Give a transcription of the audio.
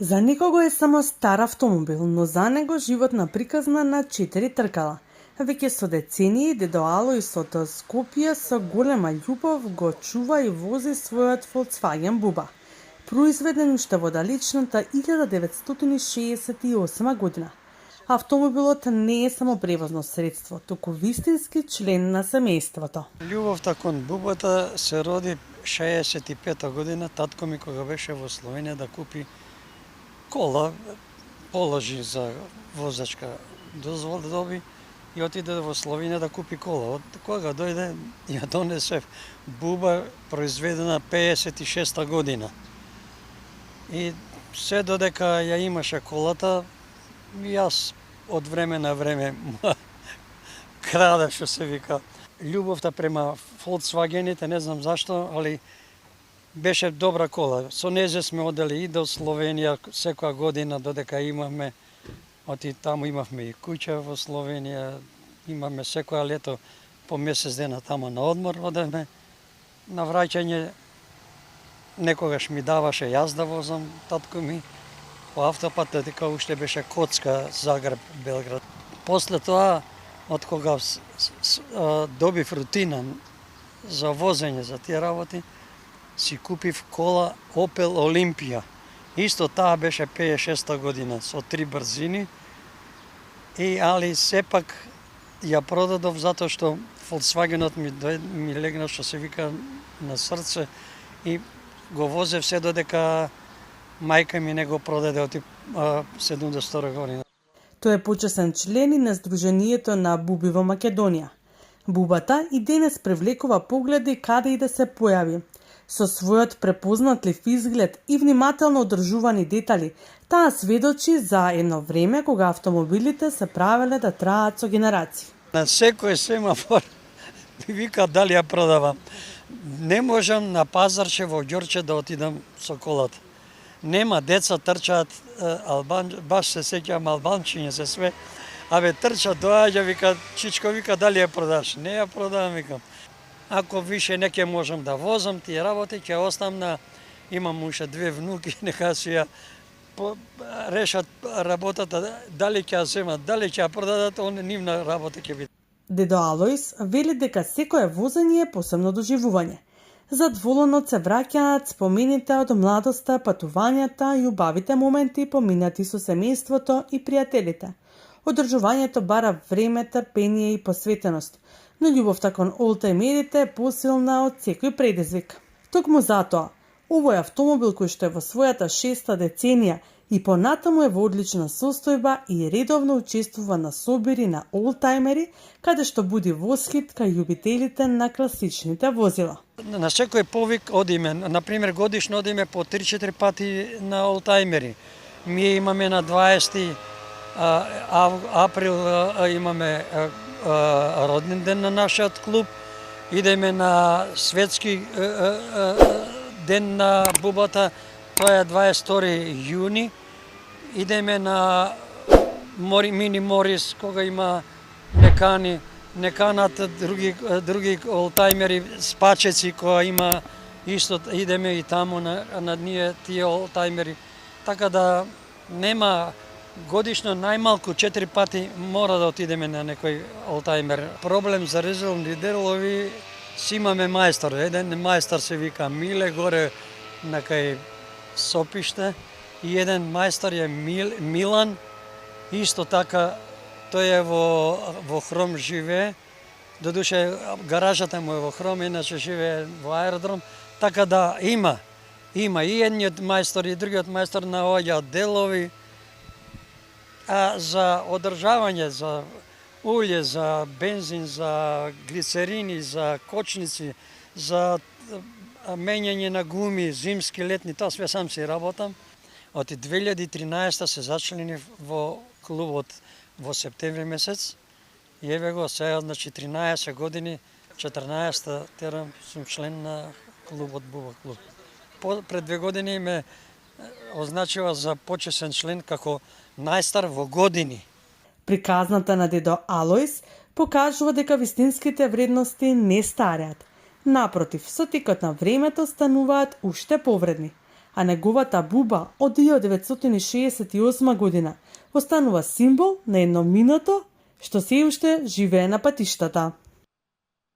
За некого е само стар автомобил, но за него животна приказна на 4 тркала. Веќе со децении дедо Алојс од Скопје со голема љубов го чува и вози својот Volkswagen Буба, произведен уште во далечната 1968 година. Автомобилот не е само превозно средство, туку вистински член на семејството. Љубовта кон Бубата се роди 65 година, татко ми кога беше во Словенија да купи кола, положи за возачка дозвола да доби и отиде во Словенија да купи кола. Од кога дојде ја донесе Буба произведена 56 година. И се додека ја имаше колата, јас од време на време крадев, што се вика. Љубовта према Volkswageните, не знам зашто, али беше добра кола. Со незе сме одели и до Словенија секоја година додека имавме, оти таму имавме и куќа во Словенија, имаме секоја лето по месец дена таму на одмор одевме. На враќање некогаш ми даваше јас да возам татко ми по автопат, дека уште беше коцка Загреб-Белград. После тоа, од кога добив рутина за возење за тие работи, си купив кола Opel Olympia. Исто таа беше 56 година со 3 брзини. Али сепак ја продадов затоа што Volkswagenот ми легна, што се вика, на срце и го возев се додека мајка ми не го продаде оти 72 година. Тој е почесен член и на Сдруженијето на буби во Македонија. Бубата и денес привлекува погледи каде и да се појави. Со својот препознатлив изглед и внимателно одржувани детали, таа сведочи за едно време кога автомобилите се правеле да траат со генерации. На секој семафор ми вика дали ја продавам. Не можам на пазарче во Ѓорче да отидам со колата. Нема, деца трчаат, баш се сеќавам албанчиња се све, трча, доаѓа, вика, чичко, вика, дали ја продаш? Не ја продавам, викам. Ако више не ќе можам да возам тие работи, ќе оставам имам уште 2 внуки, нека си ја решат работата, дали ќе ја земат, дали ќе ја продадат, нивна работа ќе биде. Дедо Алојс вели дека секое возење е посебно доживување. Задоволено се враќаат спомените од младоста, патувањата и убавите моменти поминати со семејството и пријателите. Одржувањето бара време, трпение и посветеност, но љубовта кон олтајмерите е посилна од секој предизвик. Токму затоа, овој автомобил кој што е во својата 6-та деценија и понатаму е во одлична состојба и редовно учествува на собири на олтајмери, каде што буди восхит кај љубителите на класичните возила. На секој повик одиме, например годишно одиме по 3-4 пати на олтајмери. Ние имаме на 20 април имаме роден ден на нашиот клуб, идеме на светски ден на Бубата, тоа е 22 јуни, идеме на Мини Морис, кога има неканат други олтајмери, спачеци, која има исто, идеме и таму на ние тие олтајмери. Така да нема годишно најмалку 4 пати мора да отидеме на некој олтајмер. Проблем за резервни делови си имаме мајстор. Еден мајстор се вика Миле горе на кај Сопиште и еден мајстор е Милан. Исто така тој е во Хром живее. Додуше гаражата му е во Хром, иначе живее во аеродром. Така да има и едниот мајстор и другиот мајстор наоѓаат делови. А за одржавање, за улје, за бензин, за глицерини, за кочници, за менјање на гуми, зимски, летни, тоа све сам си работам. Од 2013 се зачленив во клубот во септември месец. И еве го сега, значи 13 години, 14 терам сум член на клубот Буба клуб. Пред 2 години ме означува за почесен член како најстар во години. Приказната на дедо Алојс покажува дека вистинските вредности не стареат. Напротив, со текот на времето стануваат уште повредни. а неговата буба од 1968 година останува символ на едно минато што се уште живее на патиштата.